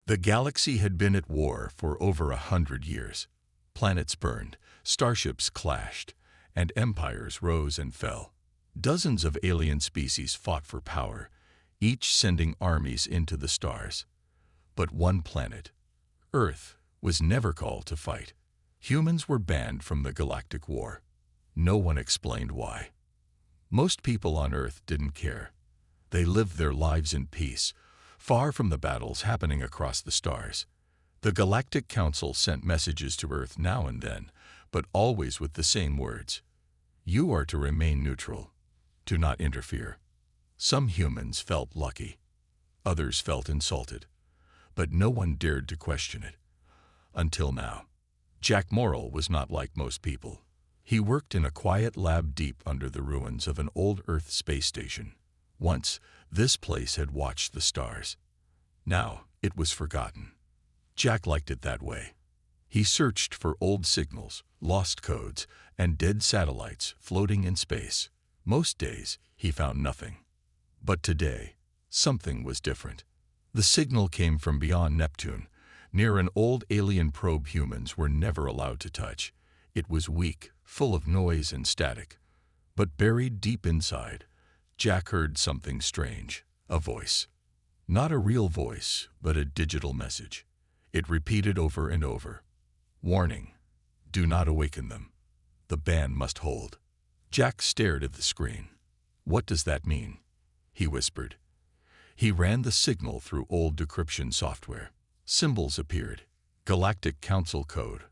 The galaxy had been at war for over 100 years. Planets burned, starships clashed, and empires rose and fell. Dozens of alien species fought for power, each sending armies into the stars. But one planet, Earth, was never called to fight. Humans were banned from the Galactic War. No one explained why. Most people on Earth didn't care. They lived their lives in peace, far from the battles happening across the stars. The Galactic Council sent messages to Earth now and then, but always with the same words. You are to remain neutral. Do not interfere. Some humans felt lucky. Others felt insulted. But no one dared to question it. Until now. Jack Morrill was not like most people. He worked in a quiet lab deep under the ruins of an old Earth space station. Once, this place had watched the stars. Now, it was forgotten. Jack liked it that way. He searched for old signals, lost codes, and dead satellites floating in space. Most days, he found nothing. But today, something was different. The signal came from beyond Neptune, near an old alien probe humans were never allowed to touch. It was weak, full of noise and static. But buried deep inside, Jack heard something strange, a voice. Not a real voice, but a digital message. It repeated over and over. Warning, do not awaken them. The ban must hold. Jack stared at the screen. What does that mean? He whispered. He ran the signal through old decryption software. Symbols appeared. Galactic Council code,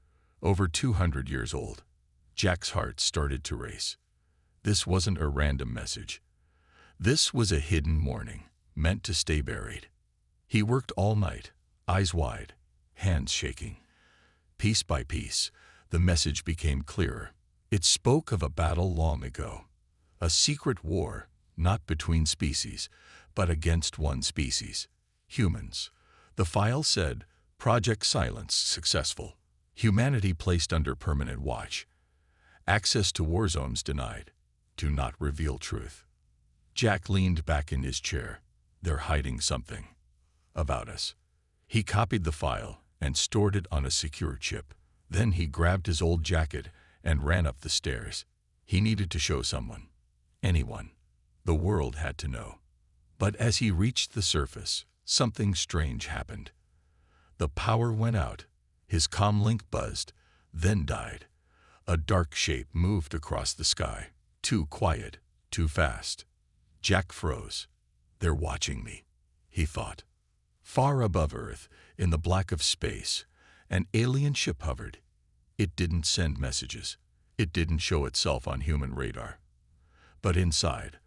over 200 years old. Jack's heart started to race. This wasn't a random message. This was a hidden warning, meant to stay buried. He worked all night, eyes wide, hands shaking. Piece by piece, the message became clearer. It spoke of a battle long ago. A secret war, not between species, but against one species, humans. The file said, Project Silence successful. Humanity placed under permanent watch. Access to war zones denied. Do not reveal truth. Jack leaned back in his chair. They're hiding something. About us. He copied the file and stored it on a secure chip. Then he grabbed his old jacket and ran up the stairs. He needed to show someone. Anyone. The world had to know. But as he reached the surface, something strange happened. The power went out. His comlink buzzed, then died. A dark shape moved across the sky. Too quiet, too fast. Jack froze. They're watching me, he thought. Far above Earth, in the black of space, an alien ship hovered. It didn't send messages. It didn't show itself on human radar. But inside,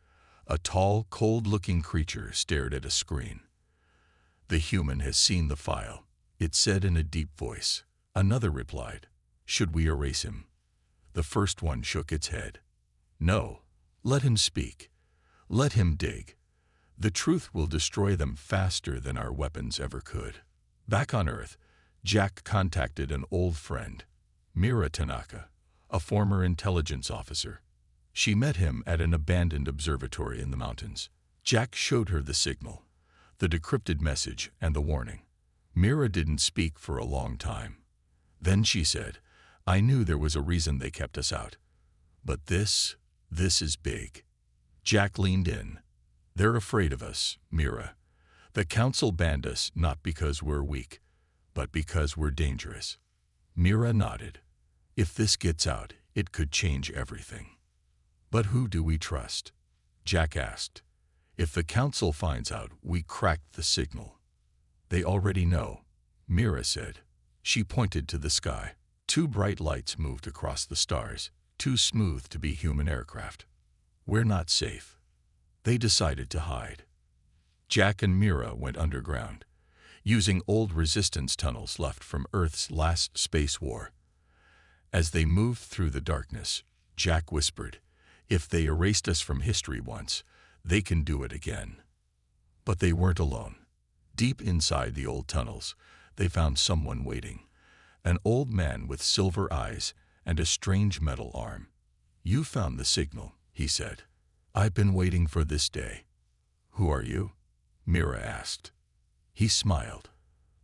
a tall, cold-looking creature stared at a screen. The human has seen the file, it said in a deep voice. Another replied, should we erase him? The first one shook its head. No, let him speak. Let him dig. The truth will destroy them faster than our weapons ever could. Back on Earth, Jack contacted an old friend, Mira Tanaka, a former intelligence officer. She met him at an abandoned observatory in the mountains. Jack showed her the signal, the decrypted message and the warning. Mira didn't speak for a long time. Then she said, I knew there was a reason they kept us out. But this is big. Jack leaned in. They're afraid of us, Mira. The council banned us not because we're weak, but because we're dangerous. Mira nodded. If this gets out, it could change everything. But who do we trust? Jack asked. If the council finds out we cracked the signal. They already know, Mira said. She pointed to the sky. Two bright lights moved across the stars, too smooth to be human aircraft. We're not safe. They decided to hide. Jack and Mira went underground, using old resistance tunnels left from Earth's last space war. As they moved through the darkness, Jack whispered, if they erased us from history once, they can do it again. But they weren't alone. Deep inside the old tunnels, they found someone waiting. An old man with silver eyes and a strange metal arm. You found the signal, he said. I've been waiting for this day. Who are you? Mira asked. He smiled.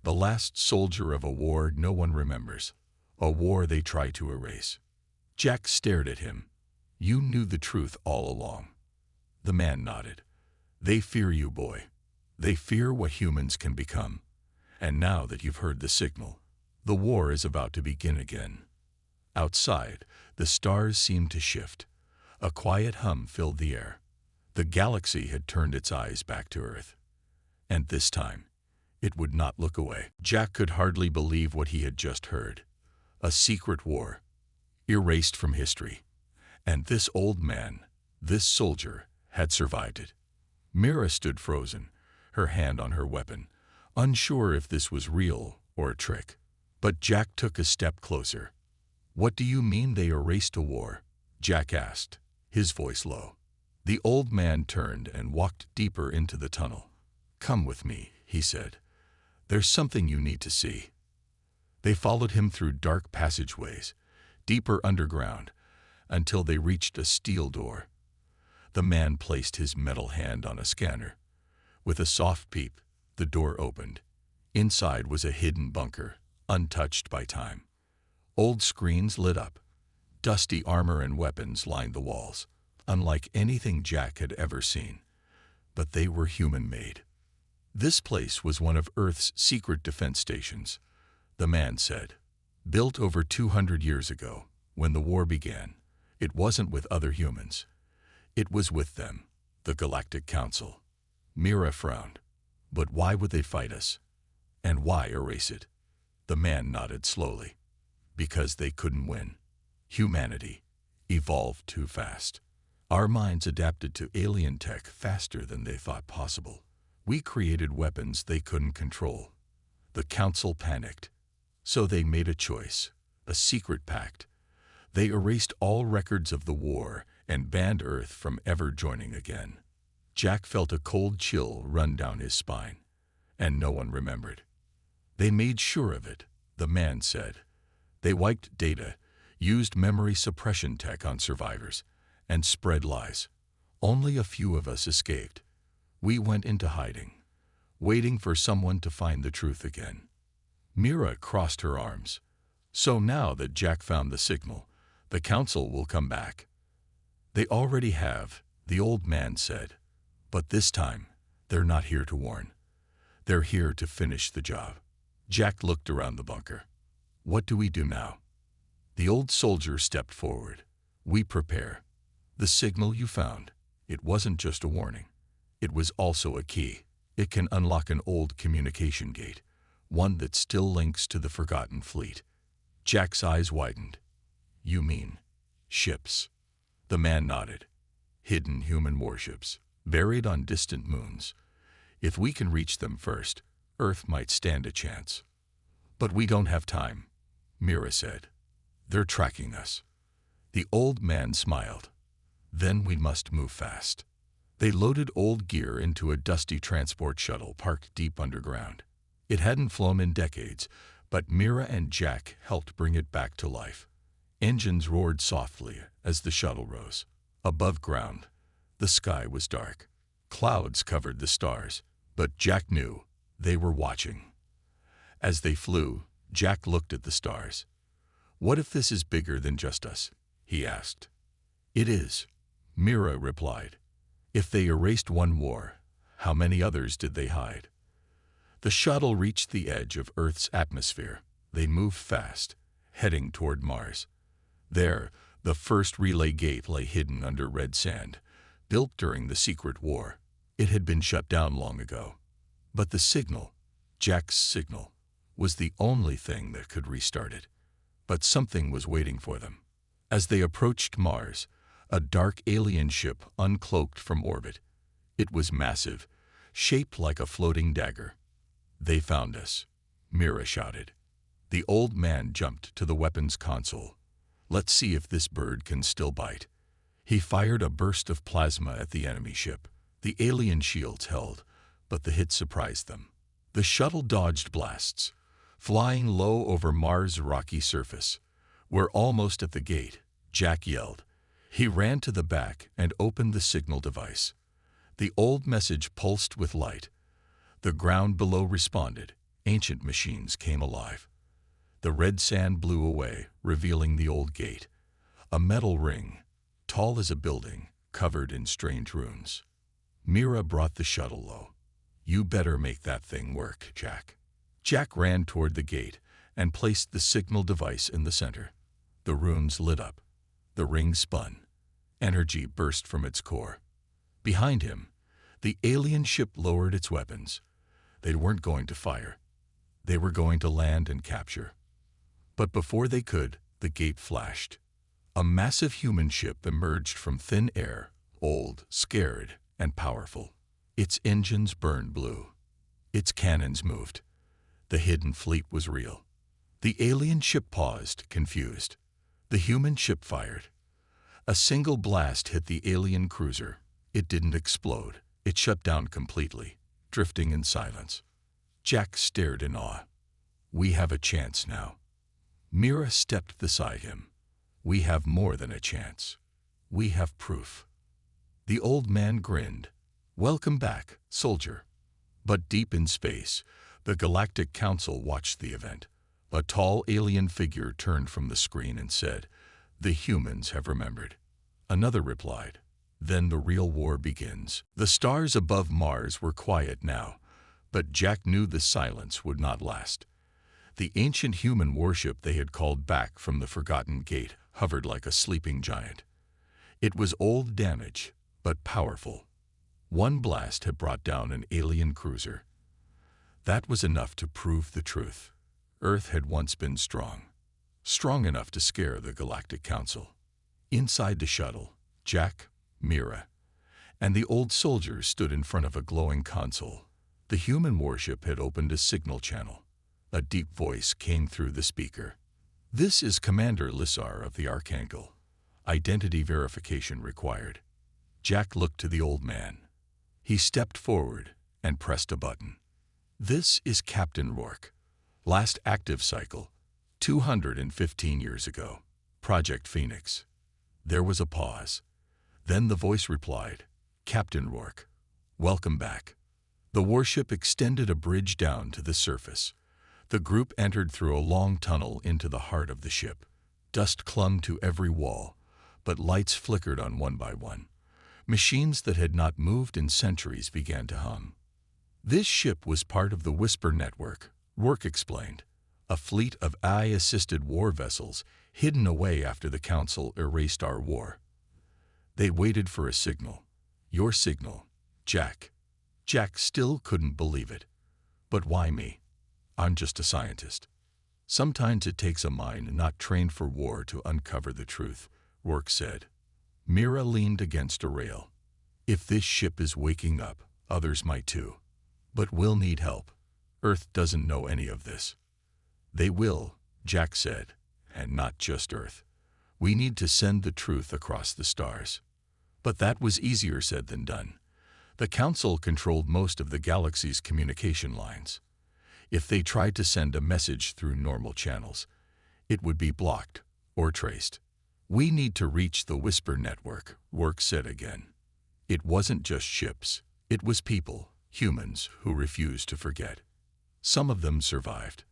The last soldier of a war no one remembers, a war they try to erase. Jack stared at him. You knew the truth all along. The man nodded. They fear you, boy. They fear what humans can become. And now that you've heard the signal, the war is about to begin again. Outside, the stars seemed to shift. A quiet hum filled the air. The galaxy had turned its eyes back to Earth. And this time, it would not look away. Jack could hardly believe what he had just heard. A secret war, erased from history. And this old man, this soldier, had survived it. Mira stood frozen, her hand on her weapon, unsure if this was real or a trick. But Jack took a step closer. What do you mean they erased a war? Jack asked, his voice low. The old man turned and walked deeper into the tunnel. Come with me, he said. There's something you need to see. They followed him through dark passageways, deeper underground, until they reached a steel door. The man placed his metal hand on a scanner. With a soft peep, the door opened. Inside was a hidden bunker, untouched by time. Old screens lit up. Dusty armor and weapons lined the walls, unlike anything Jack had ever seen. But they were human-made. This place was one of Earth's secret defense stations, the man said. Built over 200 years ago, when the war began, it wasn't with other humans. It was with them, the Galactic Council. Mira frowned. But why would they fight us? And why erase it? The man nodded slowly. Because they couldn't win. Humanity evolved too fast. Our minds adapted to alien tech faster than they thought possible. We created weapons they couldn't control. The Council panicked. So they made a choice, a secret pact. They erased all records of the war and banned Earth from ever joining again. Jack felt a cold chill run down his spine, and no one remembered. They made sure of it, the man said. They wiped data, used memory suppression tech on survivors, and spread lies. Only a few of us escaped. We went into hiding, waiting for someone to find the truth again. Mira crossed her arms. So now that Jack found the signal, the Council will come back. They already have, the old man said. But this time, they're not here to warn. They're here to finish the job. Jack looked around the bunker. What do we do now? The old soldier stepped forward. We prepare. The signal you found, it wasn't just a warning. It was also a key. It can unlock an old communication gate, one that still links to the forgotten fleet. Jack's eyes widened. You mean ships? The man nodded. Hidden human warships, buried on distant moons. If we can reach them first, Earth might stand a chance. But we don't have time, Mira said. They're tracking us. The old man smiled. Then we must move fast. They loaded old gear into a dusty transport shuttle parked deep underground. It hadn't flown in decades, but Mira and Jack helped bring it back to life. Engines roared softly as the shuttle rose. Above ground, the sky was dark. Clouds covered the stars, but Jack knew they were watching. As they flew, Jack looked at the stars. What if this is bigger than just us? He asked. It is, Mira replied. If they erased one war, how many others did they hide? The shuttle reached the edge of Earth's atmosphere. They moved fast, heading toward Mars. There, the first relay gate lay hidden under red sand, built during the secret war. It had been shut down long ago. But the signal, Jack's signal, was the only thing that could restart it. But something was waiting for them. As they approached Mars, a dark alien ship uncloaked from orbit. It was massive, shaped like a floating dagger. They found us, Mira shouted. The old man jumped to the weapons console. Let's see if this bird can still bite. He fired a burst of plasma at the enemy ship. The alien shields held, but the hit surprised them. The shuttle dodged blasts, flying low over Mars' rocky surface. We're almost at the gate, Jack yelled. He ran to the back and opened the signal device. The old message pulsed with light. The ground below responded. Ancient machines came alive. The red sand blew away, revealing the old gate. A metal ring, tall as a building, covered in strange runes. Mira brought the shuttle low. "You better make that thing work, Jack." Jack ran toward the gate and placed the signal device in the center. The runes lit up. The ring spun. Energy burst from its core. Behind him, the alien ship lowered its weapons. They weren't going to fire. They were going to land and capture. But before they could, the gate flashed. A massive human ship emerged from thin air, old, scared, and powerful. Its engines burned blue. Its cannons moved. The hidden fleet was real. The alien ship paused, confused. The human ship fired. A single blast hit the alien cruiser. It didn't explode. It shut down completely, drifting in silence. Jack stared in awe. "We have a chance now." Mira stepped beside him. "We have more than a chance. We have proof." The old man grinned. "Welcome back, soldier." But deep in space, the Galactic Council watched the event. A tall alien figure turned from the screen and said, "The humans have remembered." Another replied, "Then the real war begins." The stars above Mars were quiet now, but Jack knew the silence would not last. The ancient human warship they had called back from the forgotten gate hovered like a sleeping giant. It was old, damaged, but powerful. One blast had brought down an alien cruiser. That was enough to prove the truth. Earth had once been strong enough to scare the Galactic Council. Inside the shuttle, Jack, Mira, and the old soldiers stood in front of a glowing console. The human warship had opened a signal channel. A deep voice came through the speaker. "This is Commander Lissar of the Archangel. Identity verification required." Jack looked to the old man. He stepped forward and pressed a button. "This is Captain Rourke. Last active cycle, 215 years ago. Project Phoenix." There was a pause. Then the voice replied, "Captain Rourke, welcome back." The warship extended a bridge down to the surface. The group entered through a long tunnel into the heart of the ship. Dust clung to every wall, but lights flickered on one by one. Machines that had not moved in centuries began to hum. This ship was part of the Whisper Network, Rourke explained. A fleet of AI-assisted war vessels hidden away after the Council erased our war. They waited for a signal. Your signal, Jack. Jack still couldn't believe it. "But why me? I'm just a scientist." "Sometimes it takes a mind not trained for war to uncover the truth," Rourke said. Mira leaned against a rail. "If this ship is waking up, others might too. But we'll need help. Earth doesn't know any of this." "They will," Jack said, "and not just Earth. We need to send the truth across the stars." But that was easier said than done. The Council controlled most of the galaxy's communication lines. If they tried to send a message through normal channels, it would be blocked or traced. "We need to reach the Whisper Network," Rourke said again. It wasn't just ships. It was people, humans, who refused to forget. Some of them survived.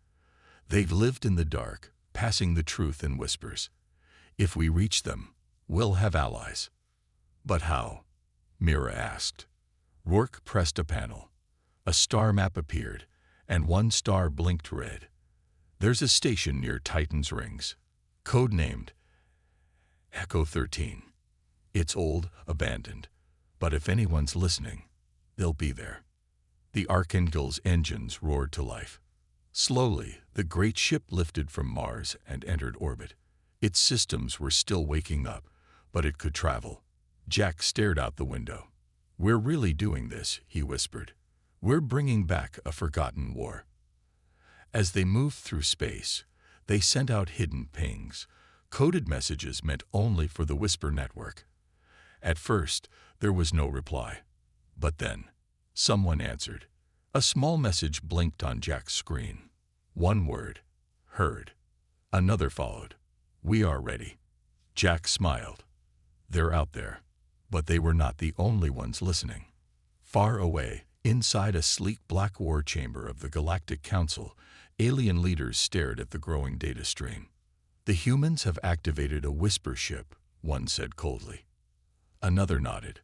They've lived in the dark, passing the truth in whispers. If we reach them, we'll have allies. "But how?" Mira asked. Rourke pressed a panel. A star map appeared, and one star blinked red. "There's a station near Titan's rings, codenamed Echo 13. It's old, abandoned, but if anyone's listening, they'll be there." The Archangel's engines roared to life. Slowly, the great ship lifted from Mars and entered orbit. Its systems were still waking up, but it could travel. Jack stared out the window. "We're really doing this," he whispered. "We're bringing back a forgotten war." As they moved through space, they sent out hidden pings, coded messages meant only for the Whisper Network. At first, there was no reply. But then, someone answered. A small message blinked on Jack's screen. One word, "Heard." Another followed, "We are ready." Jack smiled. They're out there. But they were not the only ones listening. Far away, Inside a sleek black war chamber of the Galactic Council, alien leaders stared at the growing data stream. "The humans have activated a whisper ship," one said coldly. Another nodded.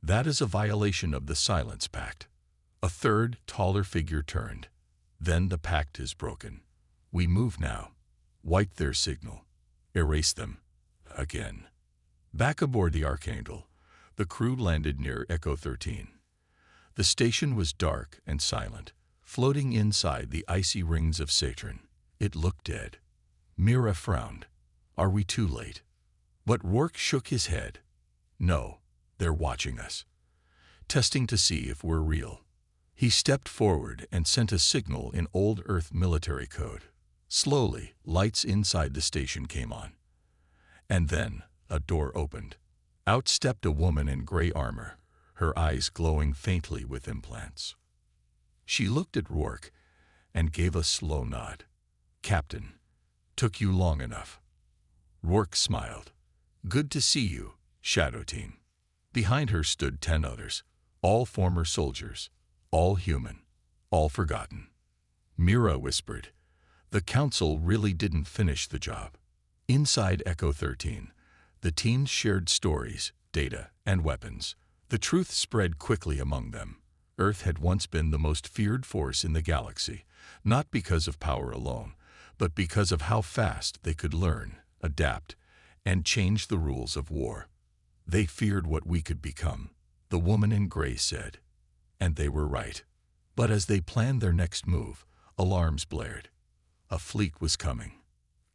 "That is a violation of the Silence Pact." A third, taller figure turned. "Then the pact is broken. We move now. Wipe their signal. Erase them. Again." Back aboard the Archangel, the crew landed near Echo 13. The station was dark and silent, floating inside the icy rings of Saturn. It looked dead. Mira frowned. "Are we too late?" But Rourke shook his head. "No, they're watching us, testing to see if we're real." He stepped forward and sent a signal in old Earth military code. Slowly, lights inside the station came on. And then a door opened. Out stepped a woman in gray armor, her eyes glowing faintly with implants. She looked at Rourke and gave a slow nod. "Captain, took you long enough." Rourke smiled. "Good to see you, Shadow Team." Behind her stood 10 others, all former soldiers, all human, all forgotten. Mira whispered, "The Council really didn't finish the job." Inside Echo 13, the teams shared stories, data, and weapons. The truth spread quickly among them. Earth had once been the most feared force in the galaxy, not because of power alone, but because of how fast they could learn, adapt, and change the rules of war. "They feared what we could become," the woman in gray said. And they were right. But as they planned their next move, alarms blared. A fleet was coming.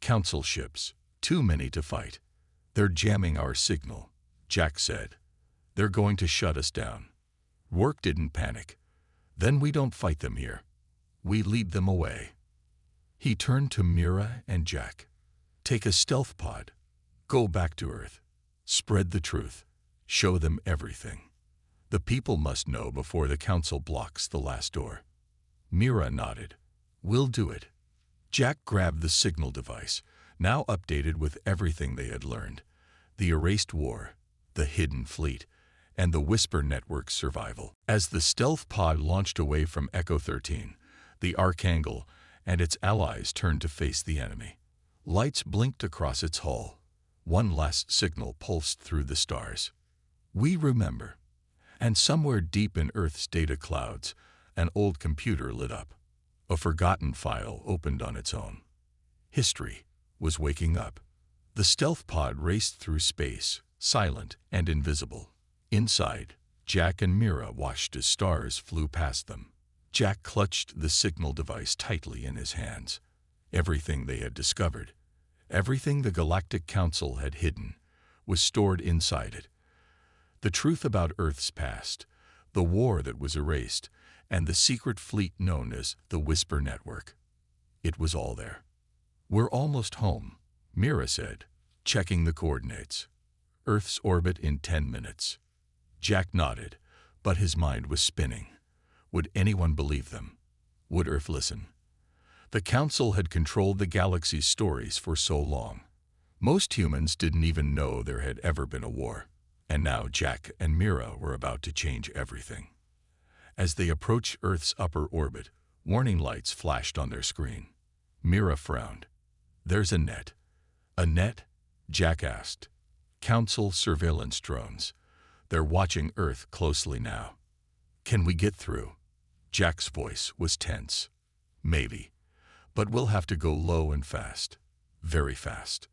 Council ships, too many to fight. "They're jamming our signal," Jack said. "They're going to shut us down." Rourke didn't panic. "Then we don't fight them here. We lead them away." He turned to Mira and Jack. "Take a stealth pod. Go back to Earth. Spread the truth. Show them everything. The people must know before the Council blocks the last door." Mira nodded. "We'll do it." Jack grabbed the signal device, now updated with everything they had learned. The erased war, the hidden fleet, and the Whisper Network's survival. As the stealth pod launched away from Echo 13, the Archangel and its allies turned to face the enemy. Lights blinked across its hull. One last signal pulsed through the stars. "We remember." And somewhere deep in Earth's data clouds, an old computer lit up. A forgotten file opened on its own. History was waking up. The stealth pod raced through space, silent and invisible. Inside, Jack and Mira watched as stars flew past them. Jack clutched the signal device tightly in his hands. Everything they had discovered, everything the Galactic Council had hidden, was stored inside it. The truth about Earth's past, the war that was erased, and the secret fleet known as the Whisper Network. It was all there. "We're almost home," Mira said, checking the coordinates. "Earth's orbit in 10 minutes. Jack nodded, but his mind was spinning. Would anyone believe them? Would Earth listen? The Council had controlled the galaxy's stories for so long. Most humans didn't even know there had ever been a war. And now Jack and Mira were about to change everything. As they approached Earth's upper orbit, warning lights flashed on their screen. Mira frowned. "There's a net." "A net?" Jack asked. "Council surveillance drones. They're watching Earth closely now." "Can we get through?" Jack's voice was tense. "Maybe. But we'll have to go low and fast. Very fast."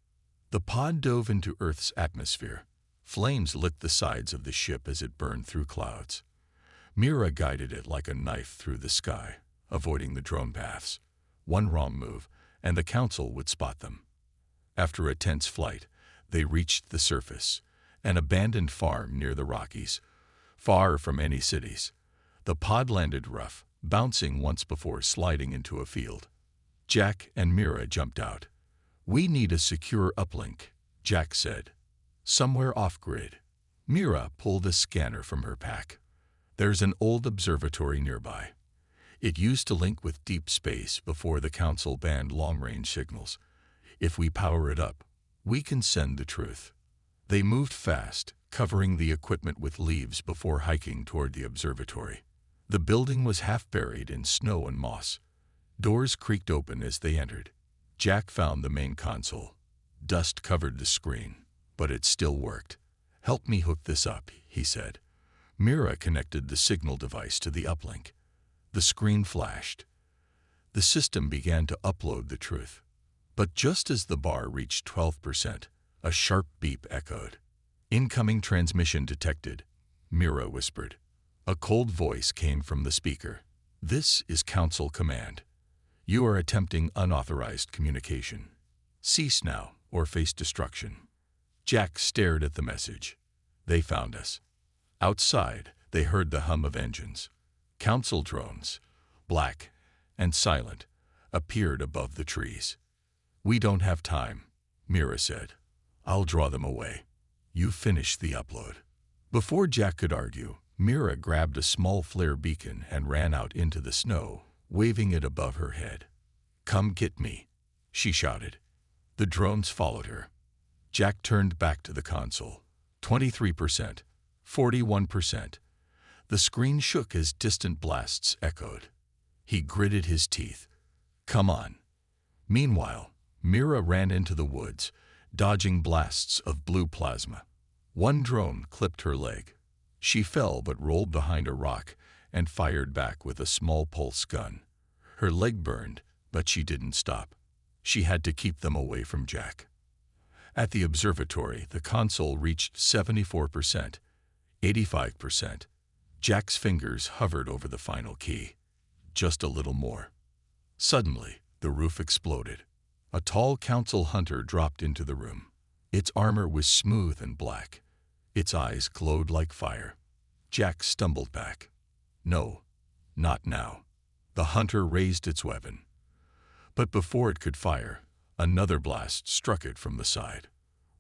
The pod dove into Earth's atmosphere. Flames licked the sides of the ship as it burned through clouds. Mira guided it like a knife through the sky, avoiding the drone paths. One wrong move, and the Council would spot them. After a tense flight, they reached the surface, an abandoned farm near the Rockies, far from any cities. The pod landed rough, bouncing once before sliding into a field. Jack and Mira jumped out. "We need a secure uplink," Jack said. "Somewhere off-grid." Mira pulled a scanner from her pack. "There's an old observatory nearby. It used to link with deep space before the Council banned long-range signals. If we power it up, we can send the truth." They moved fast, covering the equipment with leaves before hiking toward the observatory. The building was half buried in snow and moss. Doors creaked open as they entered. Jack found the main console. Dust covered the screen, but it still worked. "Help me hook this up," he said. Mira connected the signal device to the uplink. The screen flashed. The system began to upload the truth. But just as the bar reached 12%, a sharp beep echoed. "Incoming transmission detected," Mira whispered. A cold voice came from the speaker. "This is Council Command. You are attempting unauthorized communication. Cease now, or face destruction." Jack stared at the message. They found us. Outside, they heard the hum of engines. Council drones, black and silent, appeared above the trees. "We don't have time," Mira said. "I'll draw them away. You finish the upload." Before Jack could argue, Mira grabbed a small flare beacon and ran out into the snow, waving it above her head. "Come get me," she shouted. The drones followed her. Jack turned back to the console. 23%, 41%. The screen shook as distant blasts echoed. He gritted his teeth. "Come on." Meanwhile, Mira ran into the woods, dodging blasts of blue plasma. One drone clipped her leg. She fell but rolled behind a rock and fired back with a small pulse gun. Her leg burned, but she didn't stop. She had to keep them away from Jack. At the observatory, the console reached 74%, 85%. Jack's fingers hovered over the final key. Just a little more. Suddenly, the roof exploded. A tall council hunter dropped into the room. Its armor was smooth and black. Its eyes glowed like fire. Jack stumbled back. "No, not now." The hunter raised its weapon. But before it could fire, another blast struck it from the side.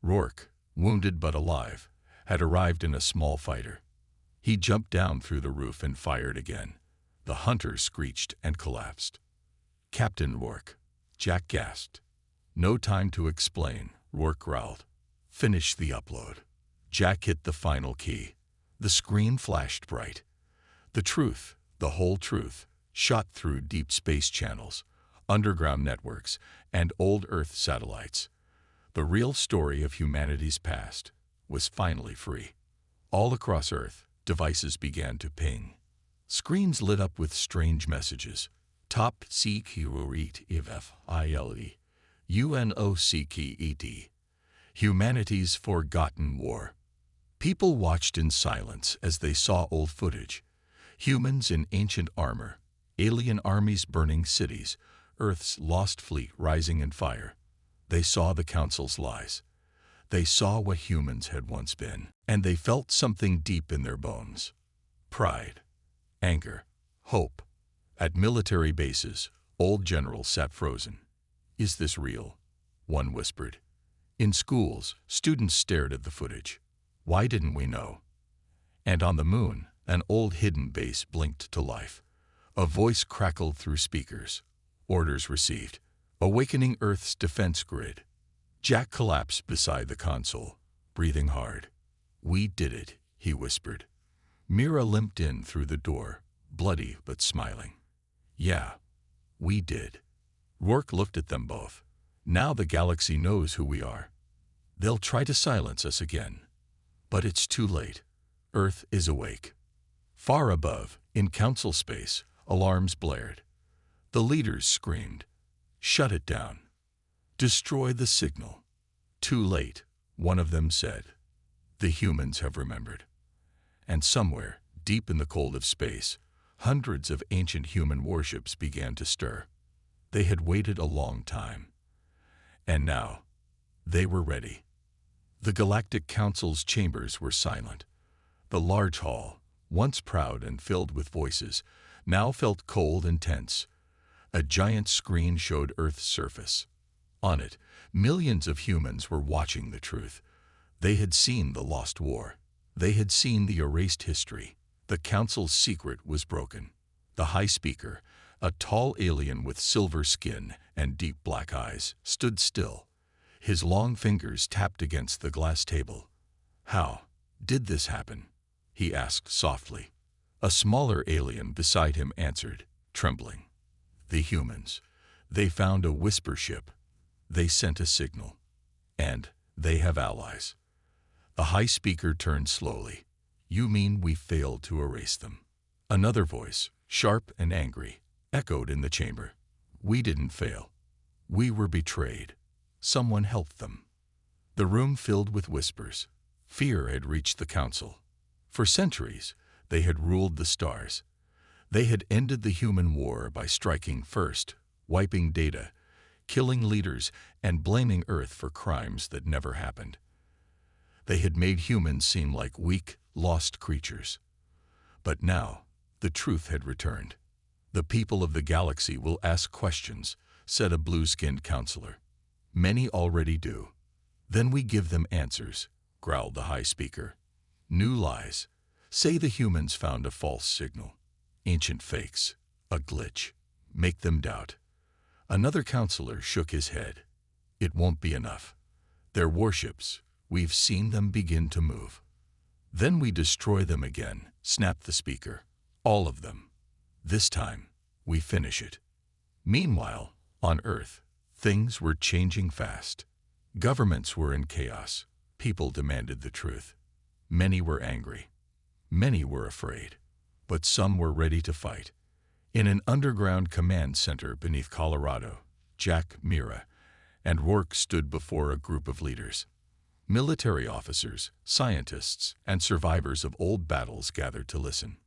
Rourke, wounded but alive, had arrived in a small fighter. He jumped down through the roof and fired again. The hunter screeched and collapsed. "Captain Rourke," Jack gasped. "No time to explain," Rourke growled. "Finish the upload." Jack hit the final key. The screen flashed bright. The truth, the whole truth, shot through deep space channels, underground networks, and old Earth satellites. The real story of humanity's past was finally free. All across Earth, devices began to ping. Screens lit up with strange messages. Top secret HFY, UNOCKED. Humanity's forgotten war. People watched in silence as they saw old footage. Humans in ancient armor, alien armies burning cities, Earth's lost fleet rising in fire. They saw the Council's lies. They saw what humans had once been, and they felt something deep in their bones. Pride, anger, hope. At military bases, old generals sat frozen. "Is this real?" one whispered. In schools, students stared at the footage. Why didn't we know? And on the moon, an old hidden base blinked to life. A voice crackled through speakers. Orders received. Awakening Earth's defense grid. Jack collapsed beside the console, breathing hard. "We did it," he whispered. Mira limped in through the door, bloody but smiling. "Yeah, we did." Rourke looked at them both. "Now the galaxy knows who we are. They'll try to silence us again. But it's too late. Earth is awake." Far above, in council space, alarms blared. The leaders screamed, "Shut it down. Destroy the signal." "Too late," one of them said. "The humans have remembered." And somewhere, deep in the cold of space, hundreds of ancient human warships began to stir. They had waited a long time. And now, they were ready. The Galactic Council's chambers were silent. The large hall, once proud and filled with voices, now felt cold and tense. A giant screen showed Earth's surface. On it, millions of humans were watching the truth. They had seen the lost war. They had seen the erased history. The Council's secret was broken. The High Speaker, a tall alien with silver skin and deep black eyes, stood still. His long fingers tapped against the glass table. "How did this happen?" he asked softly. A smaller alien beside him answered, trembling. The humans. They found a whisper ship. They sent a signal. And they have allies. The high speaker turned slowly. You mean we failed to erase them? Another voice, sharp and angry, echoed in the chamber. We didn't fail. We were betrayed. Someone helped them. The room filled with whispers. Fear had reached the council. For centuries, they had ruled the stars. They had ended the human war by striking first, wiping data, killing leaders, and blaming Earth for crimes that never happened. They had made humans seem like weak, lost creatures. But now, the truth had returned. The people of the galaxy will ask questions, said a blue-skinned counselor. Many already do. Then we give them answers, growled the high speaker. New lies. Say the humans found a false signal. Ancient fakes. A glitch. Make them doubt. Another counselor shook his head. It won't be enough. Their warships, we've seen them begin to move. Then we destroy them again, snapped the speaker. All of them. This time, we finish it. Meanwhile, on Earth, things were changing fast. Governments were in chaos. People demanded the truth. Many were angry. Many were afraid. But some were ready to fight. In an underground command center beneath Colorado, Jack, Mira, and Rourke stood before a group of leaders. Military officers, scientists, and survivors of old battles gathered to listen.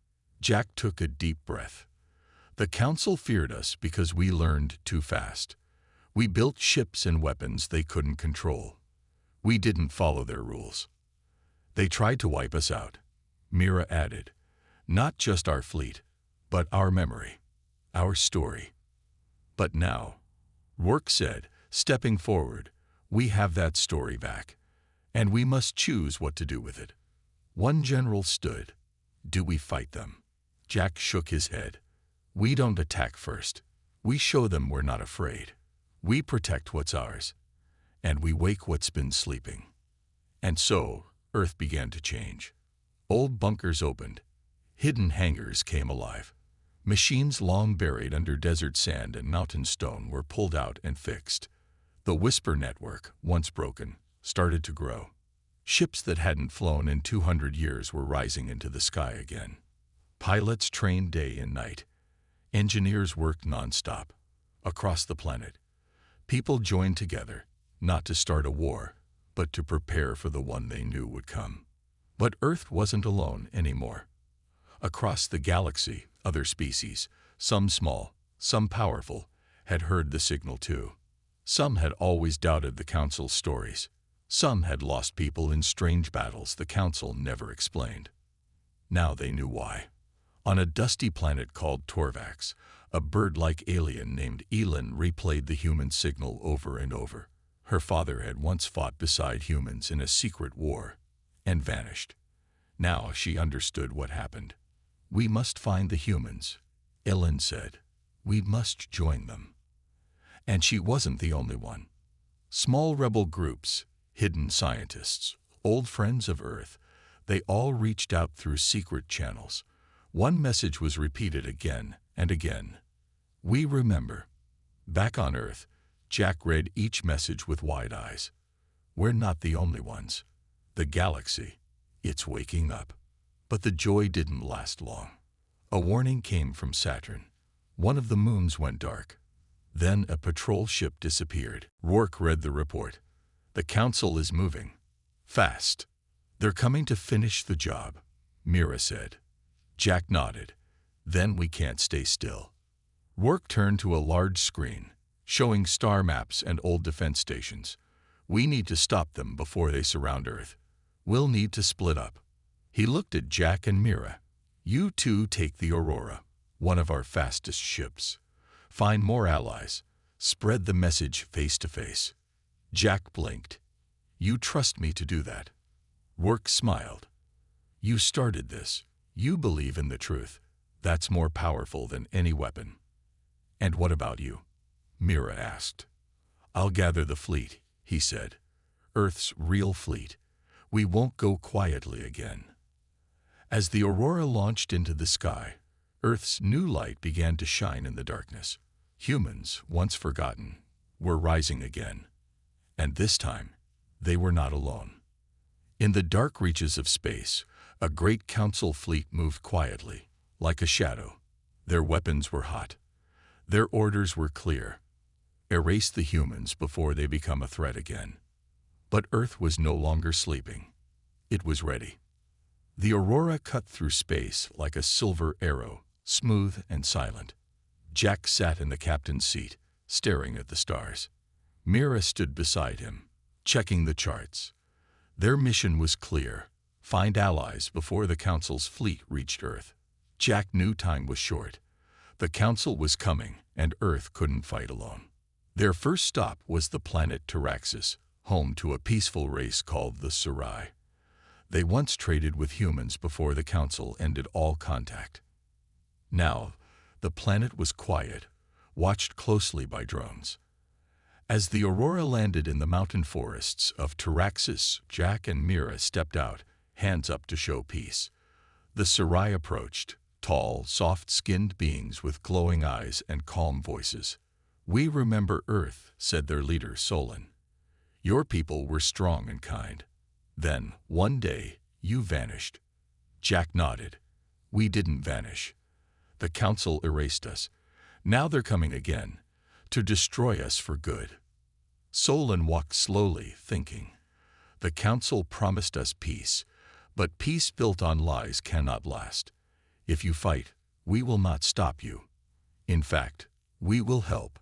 Jack took a deep breath. The Council feared us because we learned too fast. We built ships and weapons they couldn't control. We didn't follow their rules. They tried to wipe us out. Mira added, not just our fleet, but our memory, our story. But now, Rourke said, stepping forward, we have that story back, and we must choose what to do with it. One general stood. Do we fight them? Jack shook his head. We don't attack first. We show them we're not afraid. We protect what's ours, and we wake what's been sleeping. And so, Earth began to change. Old bunkers opened. Hidden hangars came alive. Machines long buried under desert sand and mountain stone were pulled out and fixed. The Whisper network, once broken, started to grow. Ships that hadn't flown in 200 years were rising into the sky again. Pilots trained day and night. Engineers worked nonstop. Across the planet, people joined together, not to start a war, but to prepare for the one they knew would come. But Earth wasn't alone anymore. Across the galaxy, other species, some small, some powerful, had heard the signal too. Some had always doubted the Council's stories. Some had lost people in strange battles the Council never explained. Now they knew why. On a dusty planet called Torvax, a bird-like alien named Elin replayed the human signal over and over. Her father had once fought beside humans in a secret war and vanished. Now she understood what happened. We must find the humans, Elin said. We must join them. And she wasn't the only one. Small rebel groups, hidden scientists, old friends of Earth, they all reached out through secret channels. One message was repeated again and again. We remember. Back on Earth, Jack read each message with wide eyes. We're not the only ones. The galaxy, it's waking up. But the joy didn't last long. A warning came from Saturn. One of the moons went dark. Then a patrol ship disappeared. Rourke read the report. The Council is moving. Fast. They're coming to finish the job, Mira said. Jack nodded. Then we can't stay still. Rourke turned to a large screen, showing star maps and old defense stations. We need to stop them before they surround Earth. We'll need to split up. He looked at Jack and Mira. You two take the Aurora, one of our fastest ships. Find more allies. Spread the message face to face. Jack blinked. You trust me to do that? Rourke smiled. You started this. You believe in the truth. That's more powerful than any weapon. And what about you? Mira asked. I'll gather the fleet, he said. Earth's real fleet. We won't go quietly again. As the aurora launched into the sky, Earth's new light began to shine in the darkness. Humans, once forgotten, were rising again. And this time, they were not alone. In the dark reaches of space, a great council fleet moved quietly, like a shadow. Their weapons were hot. Their orders were clear. Erase the humans before they become a threat again. But Earth was no longer sleeping. It was ready. The aurora cut through space like a silver arrow, smooth and silent. Jack sat in the captain's seat, staring at the stars. Mira stood beside him, checking the charts. Their mission was clear: find allies before the Council's fleet reached Earth. Jack knew time was short. The Council was coming, and Earth couldn't fight alone. Their first stop was the planet Taraxis, home to a peaceful race called the Sarai. They once traded with humans before the Council ended all contact. Now, the planet was quiet, watched closely by drones. As the aurora landed in the mountain forests of Taraxis, Jack and Mira stepped out, hands up to show peace. The Sarai approached, tall, soft-skinned beings with glowing eyes and calm voices. "We remember Earth," said their leader, Solon. "Your people were strong and kind. Then, one day, you vanished." Jack nodded. "We didn't vanish. The Council erased us. Now they're coming again, to destroy us for good." Solon walked slowly, thinking. The Council promised us peace, but peace built on lies cannot last. If you fight, we will not stop you. In fact, we will help.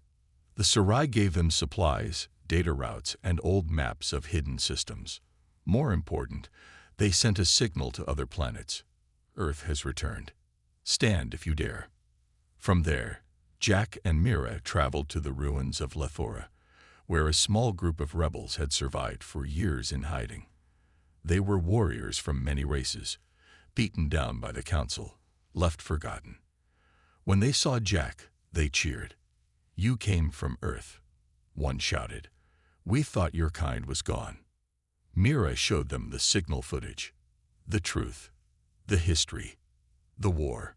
The Sarai gave them supplies, data routes, and old maps of hidden systems. More important, they sent a signal to other planets. Earth has returned. Stand if you dare. From there, Jack and Mira traveled to the ruins of Lethora, where a small group of rebels had survived for years in hiding. They were warriors from many races, beaten down by the Council, left forgotten. When they saw Jack, they cheered. "You came from Earth," one shouted. "We thought your kind was gone." Mira showed them the signal footage, the truth, the history, the war.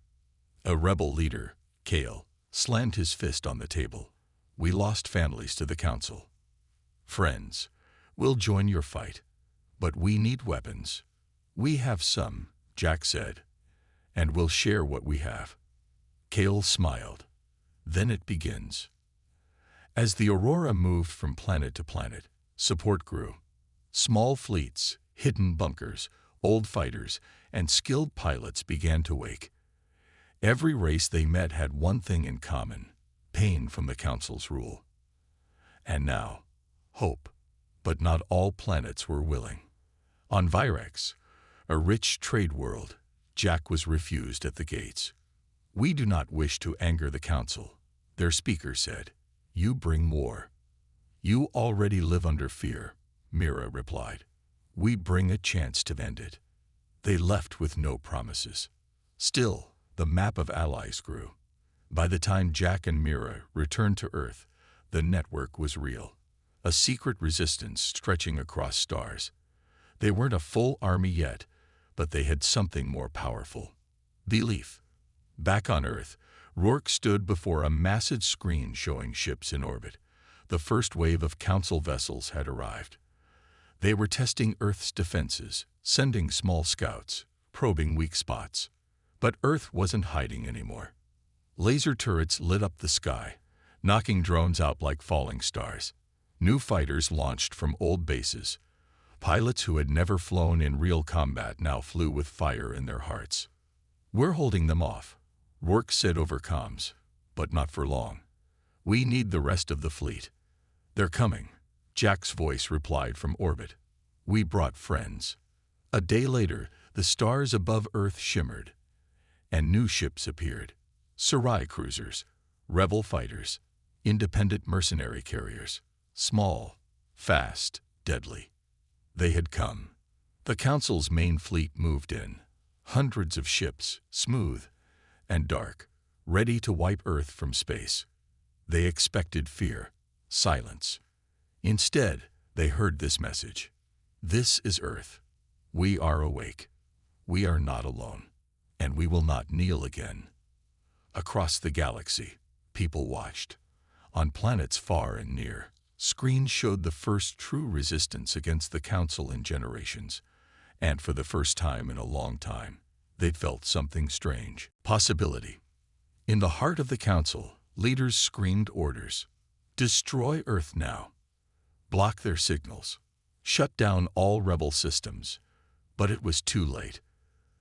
A rebel leader, Kale, slammed his fist on the table. "We lost families to the Council. Friends, we'll join your fight, but we need weapons." "We have some," Jack said, "and we'll share what we have." Kale smiled. "Then it begins." As the aurora moved from planet to planet, support grew. Small fleets, hidden bunkers, old fighters, and skilled pilots began to wake. Every race they met had one thing in common: pain from the Council's rule. And now, hope. But not all planets were willing. On Virex, a rich trade world, Jack was refused at the gates. "We do not wish to anger the Council," their speaker said. "You bring war." "You already live under fear," Mira replied. "We bring a chance to end it." They left with no promises. Still, the map of allies grew. By the time Jack and Mira returned to Earth, the network was real. A secret resistance stretching across stars. They weren't a full army yet, but they had something more powerful: belief. Back on Earth, Rourke stood before a massive screen showing ships in orbit. The first wave of Council vessels had arrived. They were testing Earth's defenses, sending small scouts, probing weak spots. But Earth wasn't hiding anymore. Laser turrets lit up the sky, knocking drones out like falling stars. New fighters launched from old bases. Pilots who had never flown in real combat now flew with fire in their hearts. "We're holding them off," Rourke said over comms, "but not for long. We need the rest of the fleet." "They're coming," Jack's voice replied from orbit. "We brought friends." A day later, the stars above Earth shimmered, and new ships appeared. Sarai cruisers, rebel fighters, independent mercenary carriers. Small, fast, deadly. They had come. The Council's main fleet moved in. Hundreds of ships, smooth and dark, ready to wipe Earth from space. They expected fear, silence. Instead, they heard this message: "This is Earth. We are awake. We are not alone, and we will not kneel again. Across the galaxy, people watched. On planets far and near, screens showed the first true resistance against the Council in generations. And for the first time in a long time, they felt something strange. Possibility. In the heart of the Council, leaders screamed orders. Destroy Earth now. Block their signals. Shut down all rebel systems. But it was too late.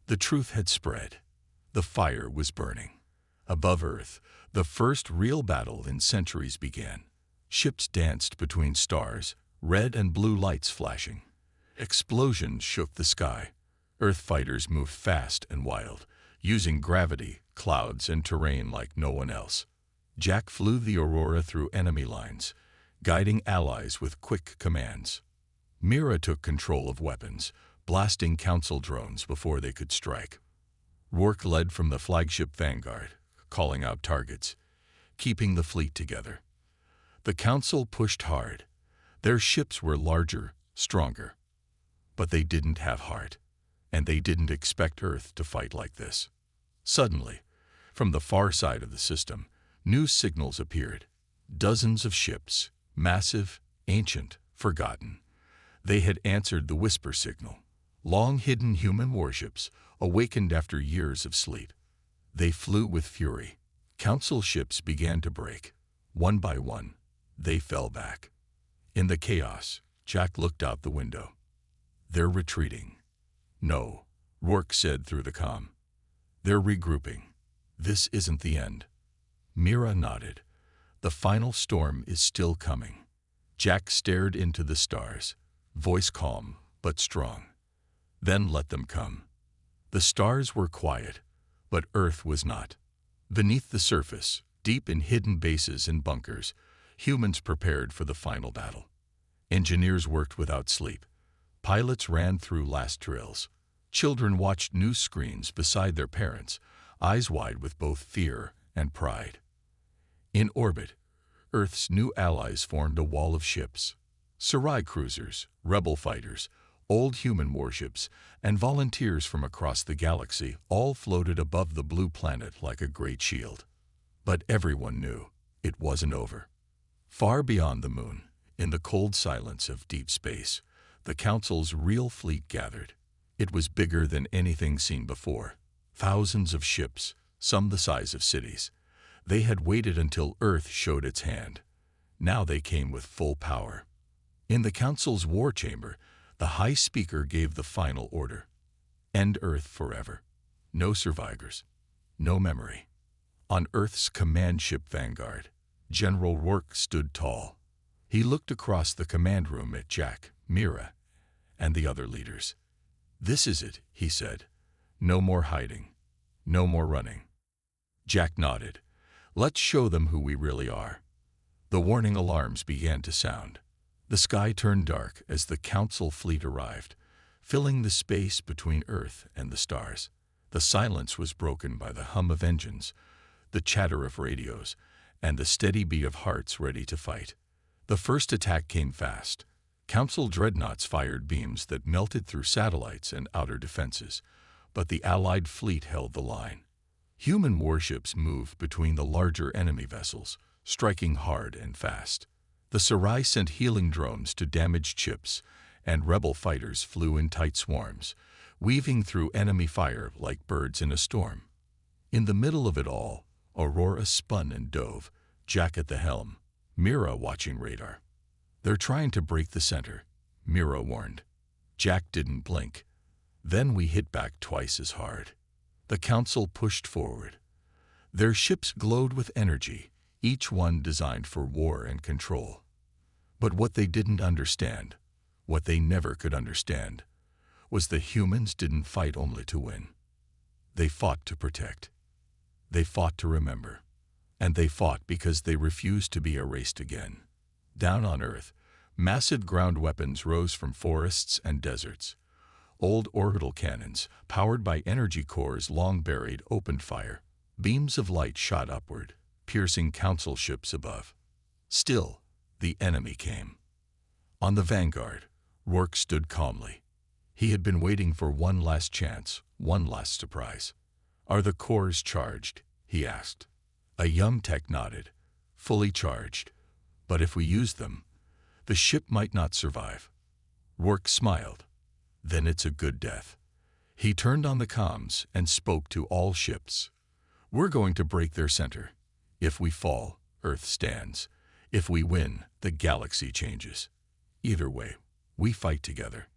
The truth had spread. The fire was burning. Above Earth, the first real battle in centuries began. Ships danced between stars, red and blue lights flashing. Explosions shook the sky. Earth fighters moved fast and wild, using gravity, clouds, and terrain like no one else. Jack flew the Aurora through enemy lines, guiding allies with quick commands. Mira took control of weapons, blasting Council drones before they could strike. Rourke led from the flagship Vanguard, calling out targets, keeping the fleet together. The Council pushed hard. Their ships were larger, stronger. But they didn't have heart, and they didn't expect Earth to fight like this. Suddenly, from the far side of the system, new signals appeared. Dozens of ships, massive, ancient, forgotten. They had answered the whisper signal. Long-hidden human warships, awakened after years of sleep. They flew with fury. Council ships began to break. One by one, they fell back. In the chaos, Jack looked out the window. They're retreating. No, Rourke said through the comm. They're regrouping. This isn't the end. Mira nodded. The final storm is still coming. Jack stared into the stars, voice calm but strong. Then let them come. The stars were quiet, but Earth was not. Beneath the surface, deep in hidden bases and bunkers, humans prepared for the final battle. Engineers worked without sleep. Pilots ran through last drills. Children watched news screens beside their parents, eyes wide with both fear and pride. In orbit, Earth's new allies formed a wall of ships. Sarai cruisers, rebel fighters, old human warships, and volunteers from across the galaxy all floated above the blue planet like a great shield. But everyone knew it wasn't over. Far beyond the moon, in the cold silence of deep space, the Council's real fleet gathered. It was bigger than anything seen before. Thousands of ships, some the size of cities. They had waited until Earth showed its hand. Now they came with full power. In the Council's war chamber, the High Speaker gave the final order. End Earth forever. No survivors. No memory. On Earth's command ship Vanguard, General Rourke stood tall. He looked across the command room at Jack, Mira, and the other leaders. This is it, he said. No more hiding. No more running. Jack nodded. Let's show them who we really are. The warning alarms began to sound. The sky turned dark as the Council fleet arrived, filling the space between Earth and the stars. The silence was broken by the hum of engines, the chatter of radios, and the steady beat of hearts ready to fight. The first attack came fast. Council dreadnoughts fired beams that melted through satellites and outer defenses, but the Allied fleet held the line. Human warships moved between the larger enemy vessels, striking hard and fast. The Sarai sent healing drones to damaged ships, and rebel fighters flew in tight swarms, weaving through enemy fire like birds in a storm. In the middle of it all, Aurora spun and dove, Jack at the helm, Mira watching radar. They're trying to break the center, Mira warned. Jack didn't blink. Then we hit back twice as hard. The Council pushed forward. Their ships glowed with energy, each one designed for war and control. But what they didn't understand, what they never could understand, was the humans didn't fight only to win. They fought to protect. They fought to remember. And they fought because they refused to be erased again. Down on Earth, massive ground weapons rose from forests and deserts. Old orbital cannons, powered by energy cores long buried, opened fire. Beams of light shot upward, piercing Council ships above. Still, the enemy came. On the Vanguard, Rourke stood calmly. He had been waiting for one last chance, one last surprise. "Are the cores charged?" he asked. A young tech nodded. "Fully charged. But if we use them, the ship might not survive." Rourke smiled. "Then it's a good death." He turned on the comms and spoke to all ships. "We're going to break their center. If we fall, Earth stands. If we win, the galaxy changes. Either way, we fight together."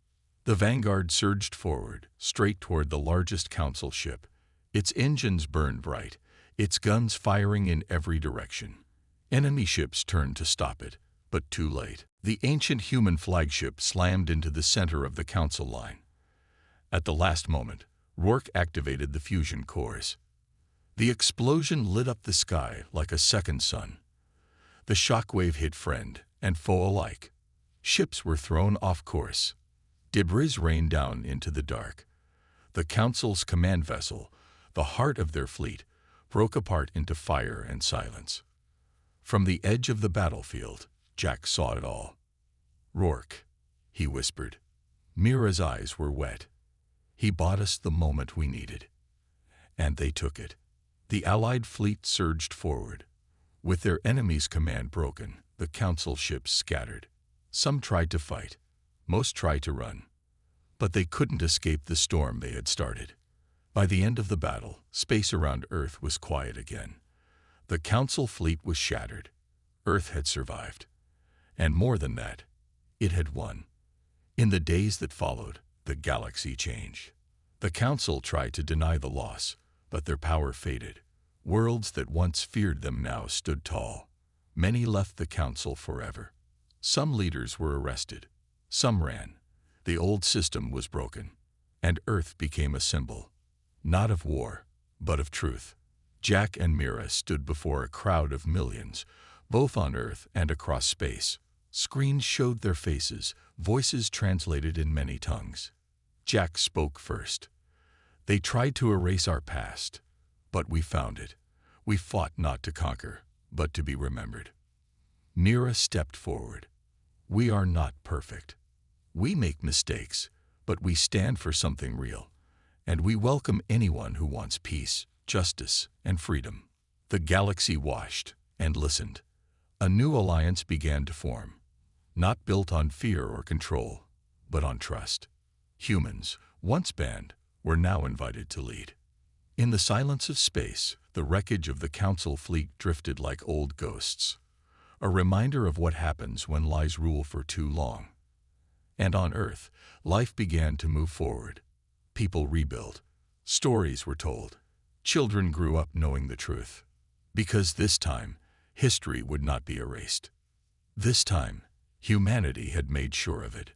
The Vanguard surged forward, straight toward the largest Council ship. Its engines burned bright, its guns firing in every direction. Enemy ships turned to stop it, but too late. The ancient human flagship slammed into the center of the Council line. At the last moment, Rourke activated the fusion cores. The explosion lit up the sky like a second sun. The shockwave hit friend and foe alike. Ships were thrown off course. Debris rained down into the dark. The Council's command vessel, the heart of their fleet, broke apart into fire and silence. From the edge of the battlefield, Jack saw it all. "Rourke," he whispered. Mira's eyes were wet. "He bought us the moment we needed." And they took it. The Allied fleet surged forward. With their enemy's command broken, the Council ships scattered. Some tried to fight. Most tried to run. But they couldn't escape the storm they had started. By the end of the battle, space around Earth was quiet again. The Council fleet was shattered. Earth had survived. And more than that, it had won. In the days that followed, the galaxy changed. The Council tried to deny the loss, but their power faded. Worlds that once feared them now stood tall. Many left the Council forever. Some leaders were arrested. Some ran. The old system was broken, and Earth became a symbol, not of war, but of truth. Jack and Mira stood before a crowd of millions, both on Earth and across space. Screens showed their faces, voices translated in many tongues. Jack spoke first. "They tried to erase our past, but we found it. We fought not to conquer, but to be remembered." Mira stepped forward. "We are not perfect. We make mistakes, but we stand for something real, and we welcome anyone who wants peace, justice, and freedom." The galaxy watched and listened. A new alliance began to form, not built on fear or control, but on trust. Humans, once banned, were now invited to lead. In the silence of space, the wreckage of the Council fleet drifted like old ghosts, a reminder of what happens when lies rule for too long. And on Earth, life began to move forward. People rebuilt. Stories were told. Children grew up knowing the truth. Because this time, history would not be erased. This time, humanity had made sure of it.